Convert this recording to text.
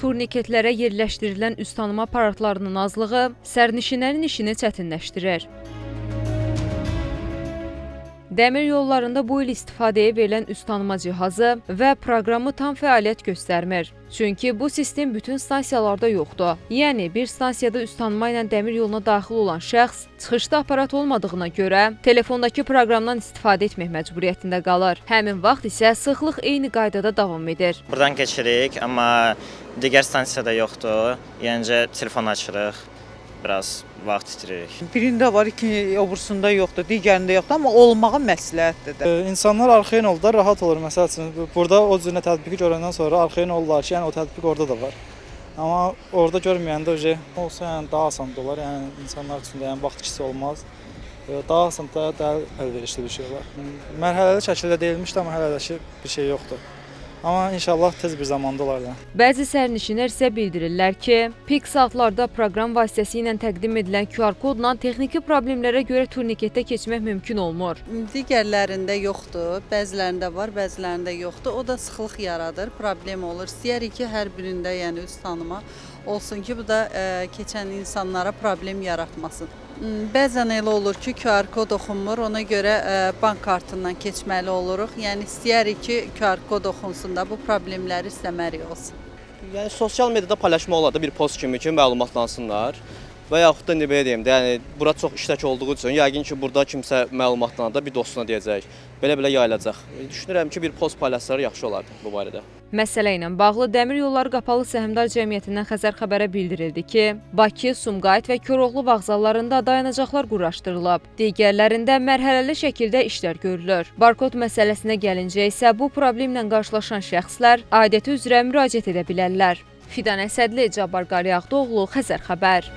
turniketlərə yerləşdirilən üz tanıma aparatlarının azlığı sərnişinlərin işini çətinləşdirir. Dəmir yollarında bu il istifadəyə verilən üz tanıma cihazı və proqramı tam fəaliyyət göstərmir. Çünki bu sistem bütün stansiyalarda yoxdur. Yəni, bir stansiyada üz tanıma ilə dəmir yoluna daxil olan şəxs çıxışda aparat olmadığına görə telefondakı proqramdan istifadə etmək məcburiyyətində qalır. Həmin vaxt isə sıxlıq eyni qaydada davam edir. Buradan keçirik, amma digər stansiyada yoxdur. Yəni, telefon açırıq. Biraz vaxt itiririk. Birində var, obursunda yoxdur, digərində yoxdur, amma olmağı məsləhətdir də. İnsanlar arxain oldular, rahat olur. Məsəl üçün, burada o cürlə tətbiqi görəndən sonra arxain olurlar ki, yəni o tətbiq orada da var. Amma orada görməyəndə olsa, yəni daha asan olar, yəni insanlar üçün də yəni, vaxt ikisi olmaz. Daha asan, daha əlverişli bir şey olar. Mərhələli şəkildə deyilmişdi, amma hələ də ki, bir şey yoxdur. Amma inşallah tez bir zamanda olar da. Bəzi sərnişinlər isə bildirirlər ki, pik saatlarda proqram vasitəsilə təqdim edilən QR kodla texniki problemlərə görə turniketdə keçmək mümkün olmur. Digərlərində yoxdur, bəzilərində var, bəzilərində yoxdur. O da sıxlıq yaradır, problem olur. İstəyərik ki, hər birində yəni üz tanıma olsun ki, bu da keçən insanlara problem yaratmasın. Bəzən elə olur ki, QR kod oxunmur, ona görə bank kartından keçməli oluruq. Yəni istəyərik ki, QR kod oxunsun da bu problemləri istəmərik olsun. Yəni sosial mediada paylaşma olar da bir post kimi ki, məlumatlansınlar. Və yaxud da nə belə deyim də, yəni bura çox işlək olduğu üçün yəqin ki, burada kimsə məlumatlananda bir dostuna deyəcək. Belə-belə yayılacaq. Düşünürəm ki, bir post paylaşsalar yaxşı olardı bu barədə. Məsələ ilə bağlı Dəmir Yolları Qapalı Səhmdar Cəmiyyətindən Xəzər xəbərə bildirildi ki, Bakı, Sumqayıt və Koroğlu vağzallarında dayanacaqlar quraşdırılıb. Digərlərində mərhələli şəkildə işlər görülür. Barkod məsələsinə gəlincə isə bu problemlə qarşılaşan şəxslər aidiyyəti üzrə müraciət edə bilərlər. Fidan Əsədli, Cabbar Qaryağdıoğlu, Xəzər xəbər.